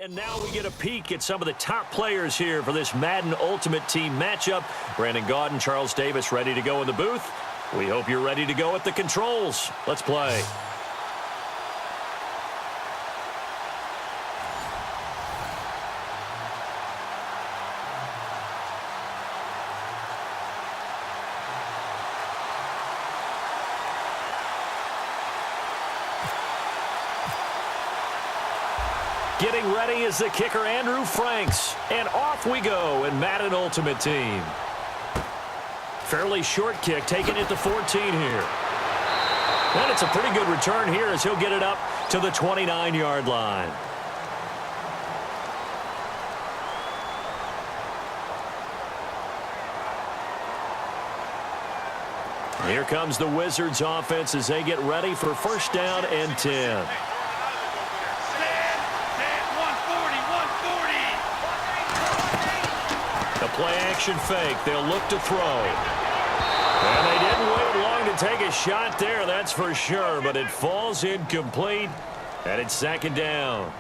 And now we get a peek at some of the top players here for this Madden Ultimate Team matchup. Brandon Gaudin, Charles Davis ready to go in the booth. We hope you're ready to go at the controls. Let's play. Getting ready is the kicker, Andrew Franks. And off we go in Madden Ultimate Team. Fairly short kick, taking it to 14 here. And it's a pretty good return here as he'll get it up to the 29-yard line. Here comes the Wizards offense as they get ready for first down and 10. Play action fake. They'll look to throw. And they didn't wait long to take a shot there, that's for sure. But it falls incomplete, and it's second down.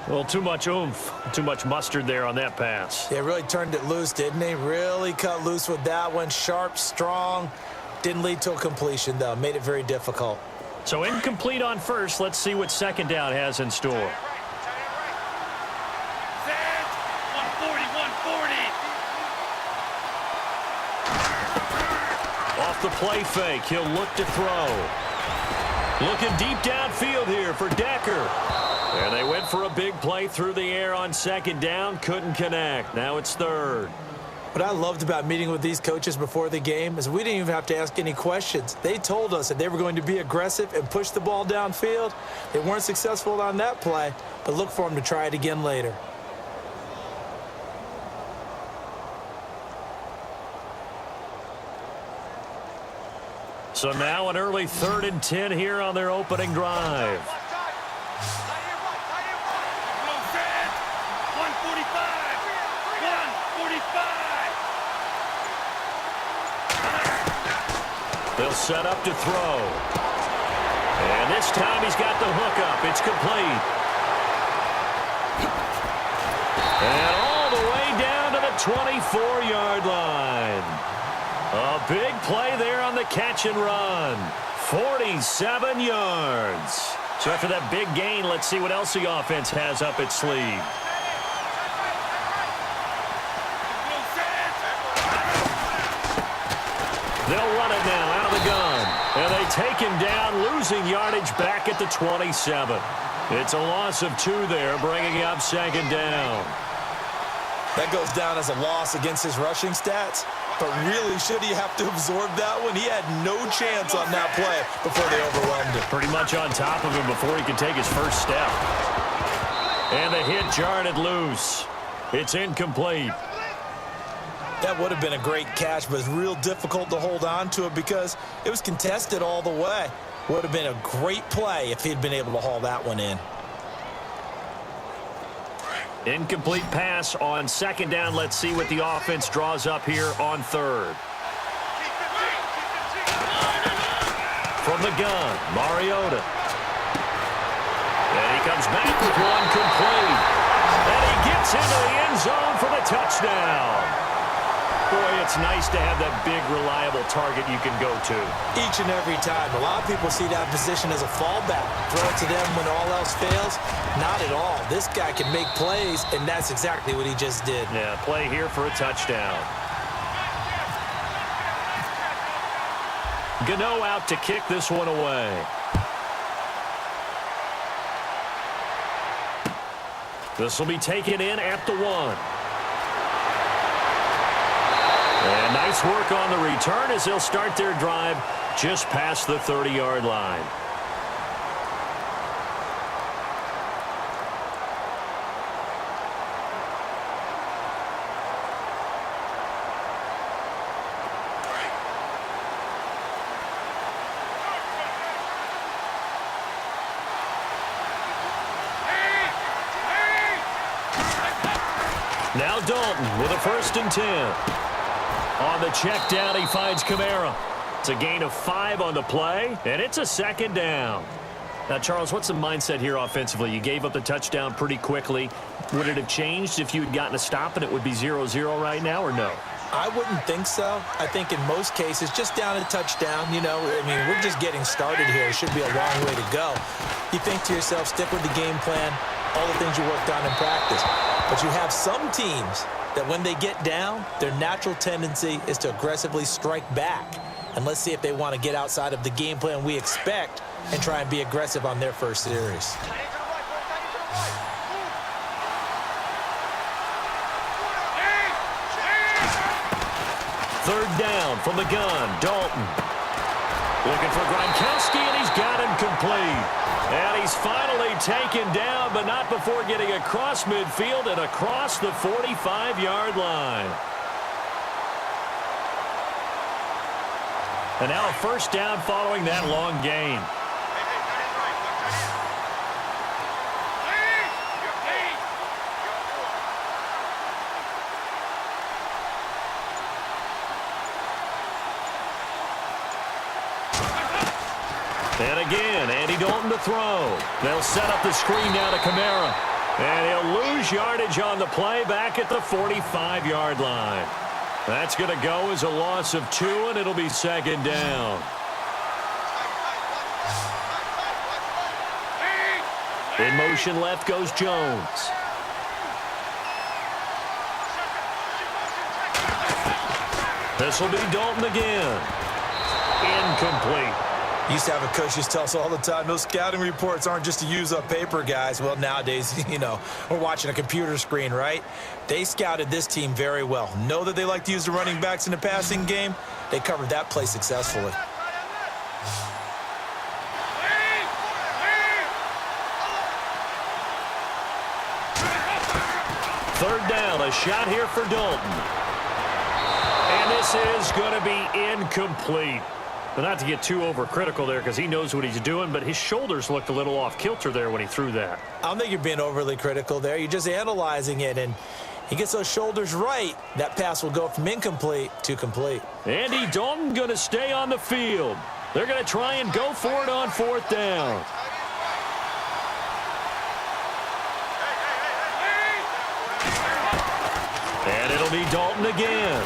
Well, too much oomph, too much mustard there on that pass. They really turned it loose, didn't they? Really cut loose with that one. Sharp, strong. Didn't lead to a completion, though. Made it very difficult. So incomplete on first. Let's see what second down has in store. The play fake. He'll look to throw. Looking deep downfield here for Decker. And they went for a big play through the air on second down. Couldn't connect. Now it's third. What I loved about meeting with these coaches before the game is we didn't even have to ask any questions. They told us that they were going to be aggressive and push the ball downfield. They weren't successful on that play, but look for them to try it again later. So now an early 3rd and 10 here on their opening drive. They'll set up to throw. And this time he's got the hook up. It's complete. And all the way down to the 24-yard line. A big play there on the catch and run. 47 yards. So after that big gain, let's see what else the offense has up its sleeve. They'll run it now out of the gun. And they take him down, losing yardage back at the 27. It's a loss of 2 there, bringing up second down. That goes down as a loss against his rushing stats. But really, should he have to absorb that one? He had no chance on that play before they overwhelmed him. Pretty much on top of him before he could take his first step. And the hit jarred it loose. It's incomplete. That would have been a great catch, but it's real difficult to hold on to it because it was contested all the way. Would have been a great play if he'd been able to haul that one in. Incomplete pass on second down. Let's see what the offense draws up here on third. From the gun, Mariota. And he comes back with one complete. And he gets into the end zone for the touchdown. Boy, it's nice to have that big, reliable target you can go to. Each and every time. A lot of people see that position as a fallback. Throw it to them when all else fails. Not at all. This guy can make plays, and that's exactly what he just did. Yeah, play here for a touchdown. Gano out to kick this one away. This will be taken in at the 1. And nice work on the return as they'll start their drive just past the 30-yard line. Now Dalton with a 1st and 10. On the check down, he finds Kamara. It's a gain of 5 on the play, and it's a second down. Now, Charles, what's the mindset here offensively? You gave up the touchdown pretty quickly. Would it have changed if you had gotten a stop and it would be 0-0 right now, or no? I wouldn't think so. I think in most cases, just down a touchdown, you know, I mean, we're just getting started here. It should be a long way to go. You think to yourself, stick with the game plan, all the things you worked on in practice. But you have some teams that when they get down, their natural tendency is to aggressively strike back. And let's see if they want to get outside of the game plan we expect and try and be aggressive on their first series. Third down from the gun, Dalton. Looking for Gronkowski, and he's got him complete. And he's finally taken down, but not before getting across midfield and across the 45-yard line. And now a first down following that long gain. And again, Andy Dalton to throw. They'll set up the screen now to Kamara. And he'll lose yardage on the play back at the 45-yard line. That's going to go as a loss of 2, and it'll be second down. In motion left goes Jones. This will be Dalton again. Incomplete. Used to have a coach just tell us all the time, those scouting reports aren't just to use up paper, guys. Well, nowadays, you know, we're watching a computer screen, right? They scouted this team very well. Know that they like to use the running backs in the passing game. They covered that play successfully. Third down, a shot here for Dalton. And this is going to be incomplete. But not to get too overcritical there because he knows what he's doing, but his shoulders looked a little off kilter there when he threw that. I don't think you're being overly critical there. You're just analyzing it, and he gets those shoulders right. That pass will go from incomplete to complete. Andy Dalton going to stay on the field. They're going to try and go for it on fourth down. And it'll be Dalton again.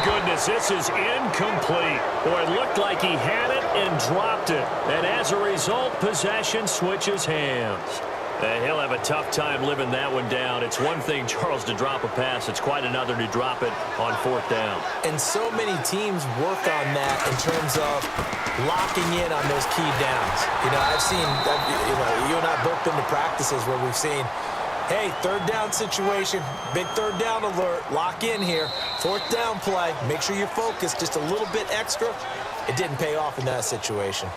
Goodness, this is incomplete. Boy, it looked like he had it and dropped it. And as a result, possession switches hands. And he'll have a tough time living that one down. It's one thing, Charles, to drop a pass. It's quite another to drop it on fourth down. And so many teams work on that in terms of locking in on those key downs. You know, I've seen, you and I both been to practices where we've seen, hey, third down situation, big third down alert, lock in here. Fourth down play, make sure you're focused just a little bit extra. It didn't pay off in that situation.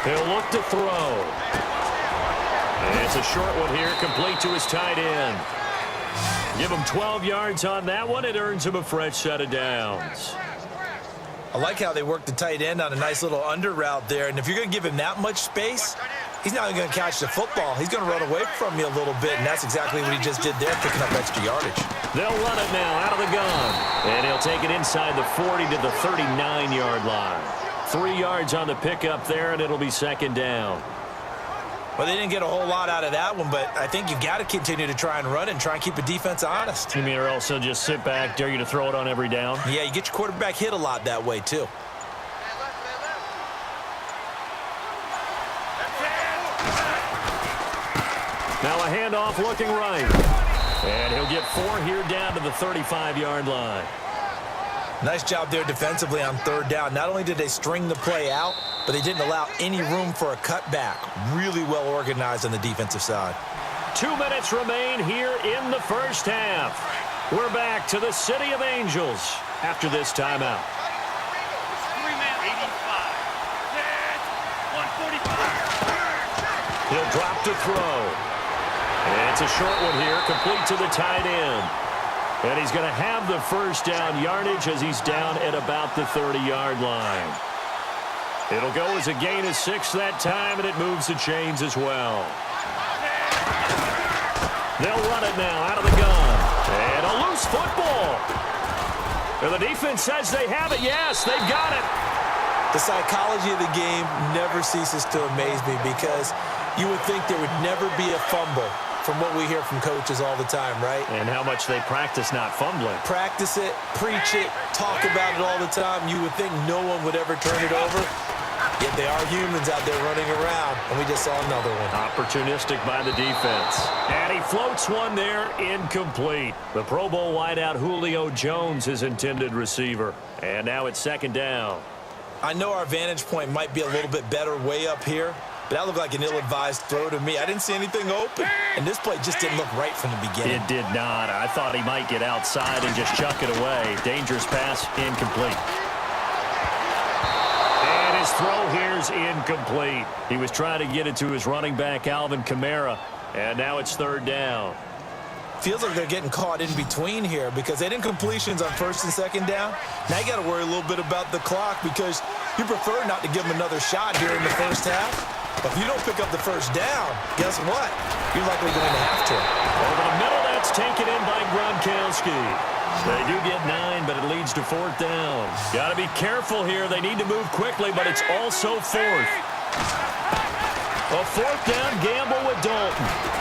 He'll look to throw. And it's a short one here, complete to his tight end. Give him 12 yards on that one. It earns him a fresh set of downs. I like how they work the tight end on a nice little under route there. And if you're going to give him that much space, he's not going to catch the football. He's going to run away from you a little bit, and that's exactly what he just did there, picking up extra yardage. They'll run it now out of the gun. And he'll take it inside the 40 to the 39-yard line. 3 yards on the pickup there, and it'll be second down. Well, they didn't get a whole lot out of that one, but I think you've got to continue to try and run it and try and keep the defense honest. You mean, or else they'll just sit back, dare you to throw it on every down? Yeah, you get your quarterback hit a lot that way, too. Now a handoff looking right. And he'll get 4 here down to the 35-yard line. Nice job there defensively on third down. Not only did they string the play out, but they didn't allow any room for a cutback. Really well organized on the defensive side. 2 minutes remain here in the first half. We're back to the City of Angels after this timeout. 3-man 85. 145. He'll drop to throw. And it's a short one here, complete to the tight end. And he's going to have the first down yardage as he's down at about the 30-yard line. It'll go as a gain of 6 that time, and it moves the chains as well. They'll run it now out of the gun. And a loose football. And the defense says they have it. Yes, they've got it. The psychology of the game never ceases to amaze me because you would think there would never be a fumble from what we hear from coaches all the time, right? And how much they practice not fumbling. Practice it, preach it, talk about it all the time. You would think no one would ever turn it over. Yet they are humans out there running around, and we just saw another one. Opportunistic by the defense. And he floats one there, incomplete. The Pro Bowl wideout Julio Jones, his intended receiver. And now it's second down. I know our vantage point might be a little bit better way up here, but that looked like an ill-advised throw to me. I didn't see anything open, and this play just didn't look right from the beginning. It did not. I thought he might get outside and just chuck it away. Dangerous pass, incomplete. And his throw here's incomplete. He was trying to get it to his running back, Alvin Kamara, and now it's third down. Feels like they're getting caught in between here because they didn't completions on first and second down. Now you got to worry a little bit about the clock because you prefer not to give them another shot here in the first half. But if you don't pick up the first down, guess what? You're likely going to have to. Over the middle, that's taken in by Gronkowski. They do get 9, but it leads to fourth down. Got to be careful here. They need to move quickly, but it's also fourth. A fourth down gamble with Dalton.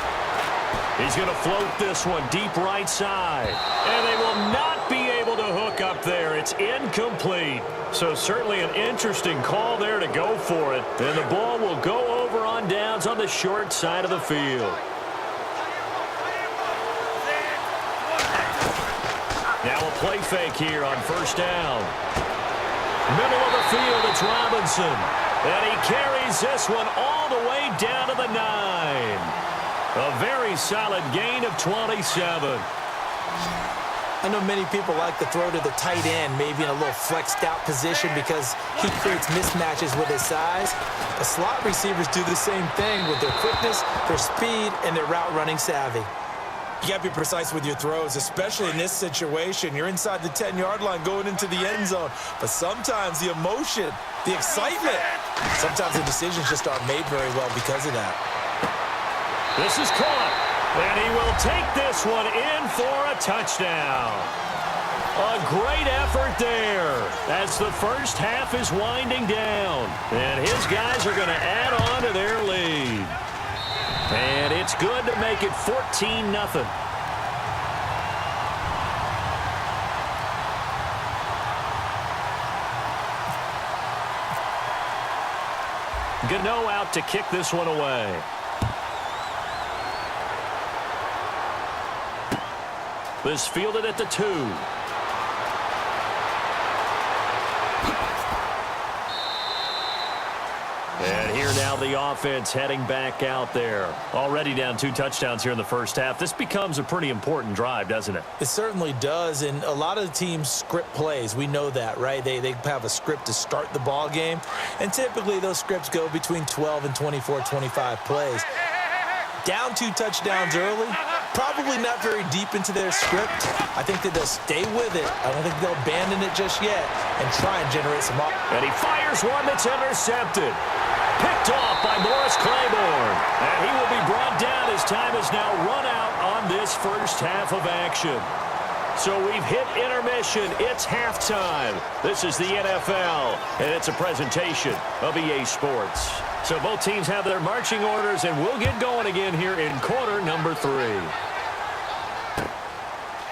He's going to float this one deep right side. And they will not be able to hook up there. It's incomplete. So certainly an interesting call there to go for it. And the ball will go over on downs on the short side of the field. Now a play fake here on first down. Middle of the field, it's Robinson. And he carries this one all the way down to the 9. A very solid gain of 27. I know many people like to throw to the tight end, maybe in a little flexed out position because he creates mismatches with his size. The slot receivers do the same thing with their quickness, their speed, and their route running savvy. You got to be precise with your throws, especially in this situation. You're inside the 10-yard line going into the end zone. But sometimes the emotion, the excitement, sometimes the decisions just aren't made very well because of that. This is caught, and he will take this one in for a touchdown. A great effort there as the first half is winding down. And his guys are going to add on to their lead. And it's good to make it 14-0. Gano out to kick this one away. This fielded at the 2. And here now the offense heading back out there. Already down 2 touchdowns here in the first half. This becomes a pretty important drive, doesn't it? It certainly does, and a lot of the teams script plays. We know that, right? They have a script to start the ball game, and typically those scripts go between 12 and 24, 25 plays. Down 2 touchdowns early, probably not very deep into their script. I think that they'll stay with it. I don't think they'll abandon it just yet and try and generate some offense. And he fires one that's intercepted. Picked off by Morris Claiborne. And he will be brought down as time is now run out on this first half of action. So we've hit intermission. It's halftime. This is the NFL, and it's a presentation of EA Sports. So both teams have their marching orders, and we'll get going again here in quarter number 3.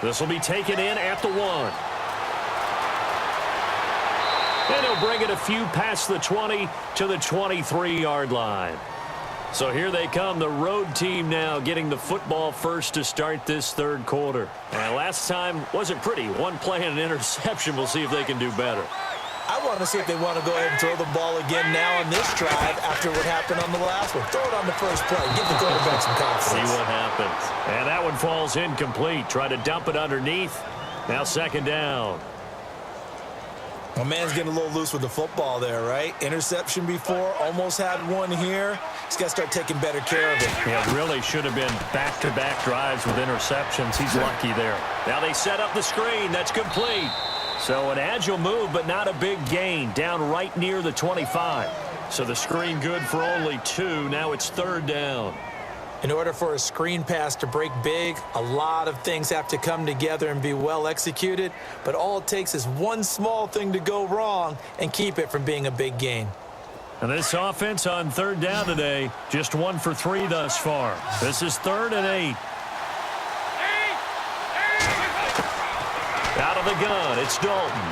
This will be taken in at the 1. And he'll bring it a few past the 20 to the 23-yard line. So here they come, the road team now getting the football first to start this third quarter. And last time wasn't pretty. One play and an interception. We'll see if they can do better. I want to see if they want to go ahead and throw the ball again now on this drive after what happened on the last one. Throw it on the first play. Give the quarterback some confidence. See what happens. And that one falls incomplete. Try to dump it underneath. Now second down. My man's getting a little loose with the football there, right? Interception before, almost had one here. He's got to start taking better care of it. Yeah, it really should have been back-to-back drives with interceptions. He's lucky there. Now they set up the screen. That's complete. So an agile move, but not a big gain. Down right near the 25. So the screen good for only 2. Now it's 3rd down. In order for a screen pass to break big, a lot of things have to come together and be well executed. But all it takes is one small thing to go wrong and keep it from being a big gain. And this offense on 3rd down today, just 1 for 3 thus far. This is 3rd and 8. Out of the gun, it's Dalton.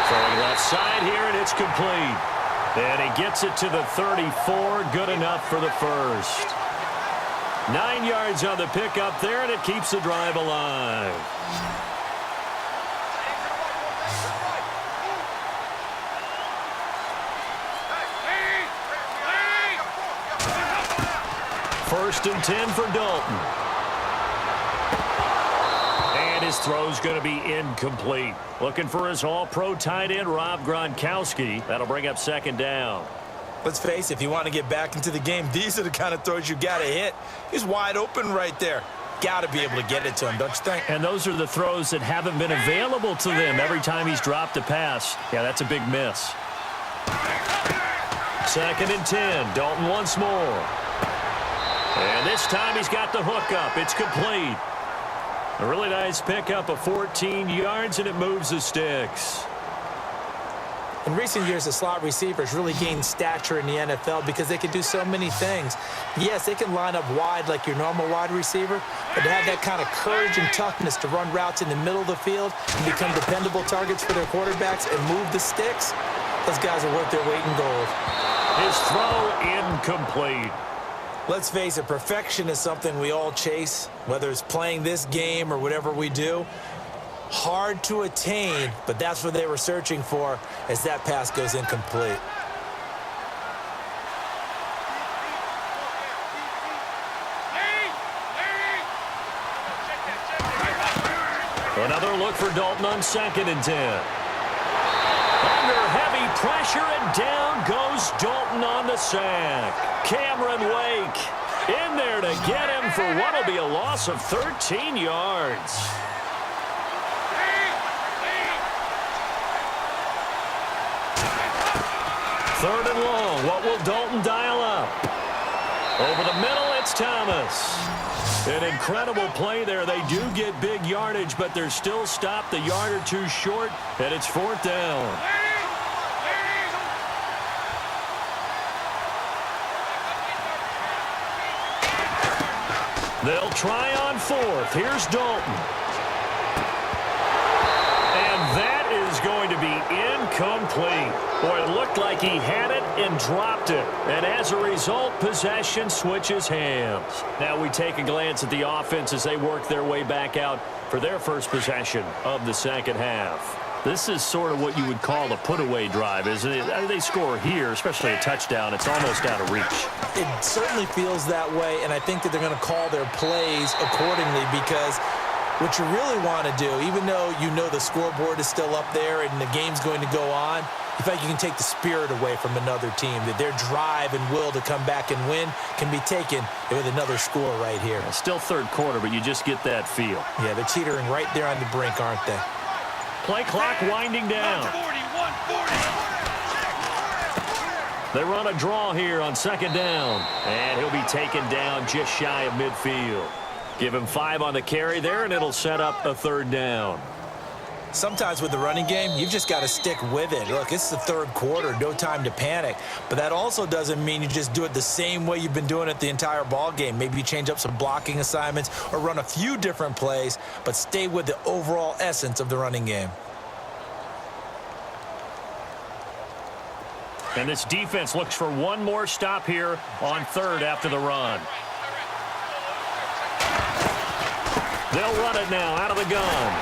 Throwing left side here, and it's complete. And he gets it to the 34, good enough for the first. 9 yards on the pickup there, and it keeps the drive alive. First and 10 for Dalton. And his throw's going to be incomplete. Looking for his all-pro tight end, Rob Gronkowski. That'll bring up 2nd down. Let's face it, if you want to get back into the game, these are the kind of throws you got to hit. He's wide open right there. Got to be able to get it to him, don't you think? And those are the throws that haven't been available to them every time he's dropped a pass. Yeah, that's a big miss. 2nd and 10. Dalton once more. And this time he's got the hook up. It's complete. A really nice pickup of 14 yards, and it moves the sticks. In recent years, the slot receivers really gained stature in the NFL because they can do so many things. Yes, they can line up wide like your normal wide receiver, but to have that kind of courage and toughness to run routes in the middle of the field and become dependable targets for their quarterbacks and move the sticks, those guys are worth their weight in gold. His throw incomplete. Let's face it, perfection is something we all chase, whether it's playing this game or whatever we do. Hard to attain, but that's what they were searching for as that pass goes incomplete. Another look for Dalton on 2nd and 10. Under heavy pressure, and down goes Dalton on the sack. Cameron Wake in there to get him for what will be a loss of 13 yards. Third and long. What will Dalton dial up? Over the middle, it's Thomas. An incredible play there. They do get big yardage, but they're still stopped a yard or two short, and it's 4th down. They'll try on 4th. Here's Dalton. And that is going to be incomplete. Boy, it looked like he had it and dropped it. And as a result, possession switches hands. Now we take a glance at the offense as they work their way back out for their first possession of the 2nd half. This is sort of what you would call a put-away drive, isn't it? They score here, especially a touchdown. It's almost out of reach. It certainly feels that way, and I think that they're going to call their plays accordingly because what you really want to do, even though you know the scoreboard is still up there and the game's going to go on, in fact, you can take the spirit away from another team, that their drive and will to come back and win can be taken with another score right here. Still 3rd quarter, but you just get that feel. Yeah, they're teetering right there on the brink, aren't they? Play clock winding down. 41-40. They run a draw here on 2nd down. And he'll be taken down just shy of midfield. Give him 5 on the carry there, and it'll set up a 3rd down. Sometimes with the running game, you've just got to stick with it. Look, it's the 3rd quarter, no time to panic. But that also doesn't mean you just do it the same way you've been doing it the entire ball game. Maybe you change up some blocking assignments or run a few different plays, but stay with the overall essence of the running game. And this defense looks for one more stop here on 3rd after the run. They'll run it now out of the gun.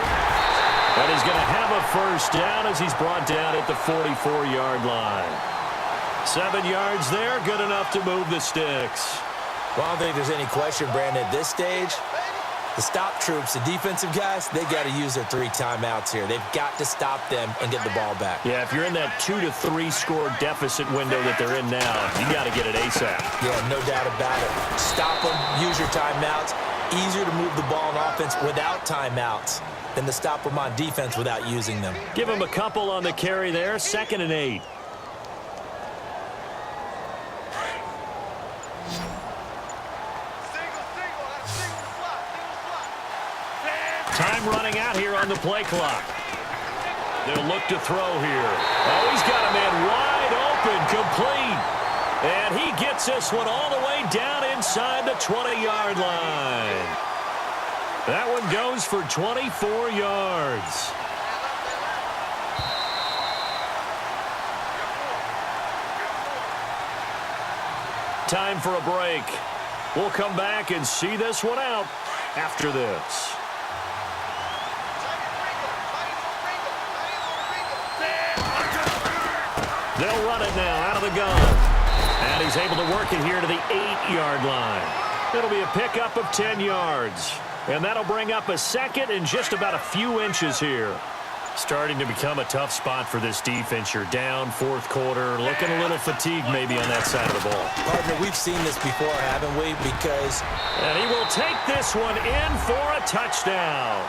And he's going to have a first down as he's brought down at the 44-yard line. 7 yards there, good enough to move the sticks. Well, I don't think there's any question, Brandon, at this stage, The stop troops, the defensive guys, they got to use their 3 timeouts here. They've got to stop them and get the ball back. Yeah, if you're in that 2 to 3 score deficit window that they're in now, you got to get it ASAP. Yeah, no doubt about it. Stop them, use your timeouts. Easier to move the ball on offense without timeouts than to stop them on defense without using them. Give them a couple on the carry there, 2nd and 8. Time running out here on the play clock. They'll look to throw here. Oh, he's got a man wide open, complete. And he gets this one all the way down inside the 20-yard line. That one goes for 24 yards. Time for a break. We'll come back and see this one out after this. They'll run it now out of the gun. And he's able to work it here to the 8-yard line. It'll be a pickup of 10 yards. And that'll bring up a 2nd and just about a few inches here. Starting to become a tough spot for this defense. You're down 4th quarter, looking a little fatigued maybe on that side of the ball. Partner, we've seen this before, haven't we? Because... And he will take this one in for a touchdown.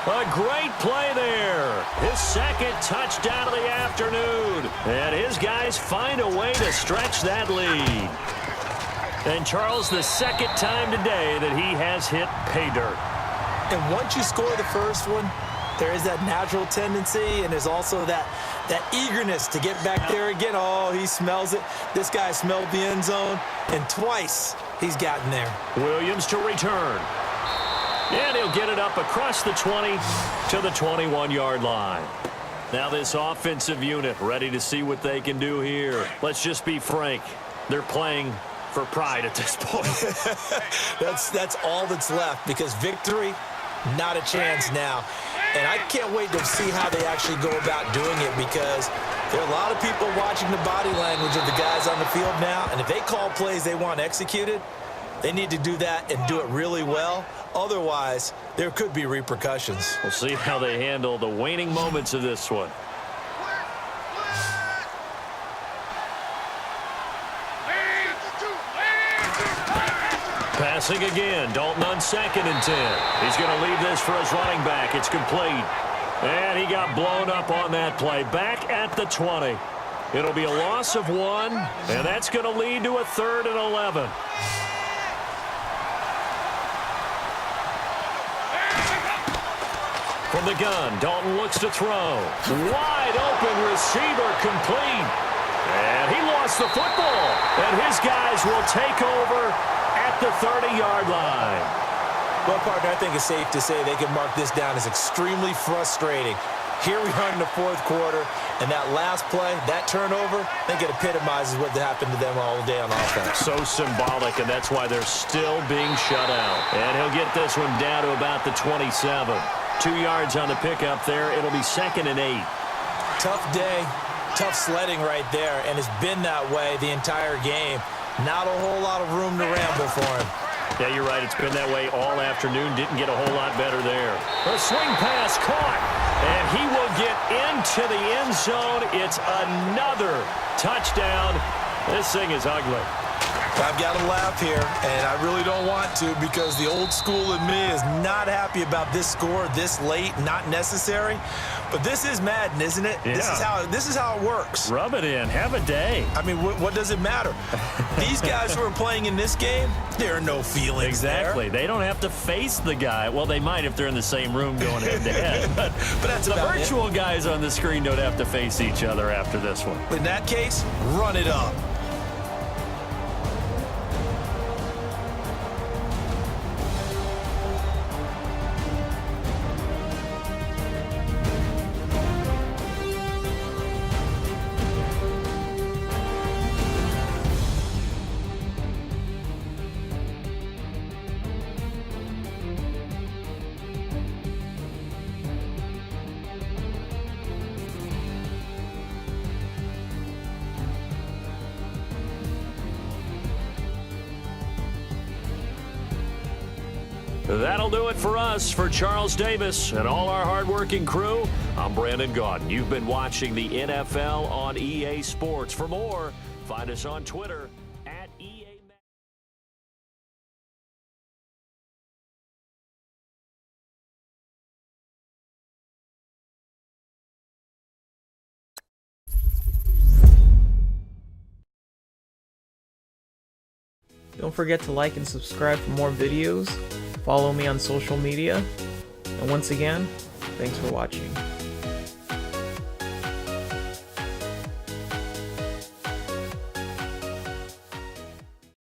A great play there. His 2nd touchdown of the afternoon. And his guys find a way to stretch that lead. And Charles, the 2nd time today that he has hit pay dirt. And once you score the first one, there is that natural tendency, and there's also that eagerness to get back there again. Oh, he smells it. This guy smelled the end zone, and twice he's gotten there. Williams to return. And he'll get it up across the 20 to the 21-yard line. Now this offensive unit ready to see what they can do here. Let's just be frank. They're playing for pride at this point. That's all that's left, because victory, not a chance now. And I can't wait to see how they actually go about doing it, because there are a lot of people watching the body language of the guys on the field now, and if they call plays they want executed, they need to do that and do it really well. Otherwise, there could be repercussions. We'll see how they handle the waning moments of this one. Passing again. Dalton on 2nd and 10. He's going to leave this for his running back. It's complete. And he got blown up on that play. Back at the 20. It'll be a loss of 1, and that's going to lead to a 3rd and 11. From the gun, Dalton looks to throw. Wide open receiver, complete. And he lost the football. And his guys will take over at the 30-yard line. Well, partner, I think it's safe to say they can mark this down as extremely frustrating. Here we are in the 4th quarter, and that last play, that turnover, I think it epitomizes what happened to them all day on offense. So symbolic, and that's why they're still being shut out. And he'll get this one down to about the 27. 2 yards on the pickup there. It'll be 2nd and 8. Tough day, tough sledding right there, and it's been that way the entire game. Not a whole lot of room to ramble for him. Yeah, you're right. It's been that way all afternoon. Didn't get a whole lot better there. A swing pass caught, and he will get into the end zone. It's another touchdown. This thing is ugly. I've got to laugh here, and I really don't want to, because the old school in me is not happy about this score this late, not necessary. But this is Madden, isn't it? Yeah. This is how it works. Rub it in. Have a day. I mean, what does it matter? These guys who are playing in this game, there are no feelings Exactly. there. They don't have to face the guy. Well, they might if they're in the same room going head-to-head. But that's the about virtual guys on the screen don't have to face each other after this one. In that case, run it up. That'll do it for us. For Charles Davis and all our hardworking crew, I'm Brandon Gaudin. You've been watching the NFL on EA Sports. For more, find us on Twitter @EA. Don't forget to like and subscribe for more videos. Follow me on social media. And once again, thanks for watching.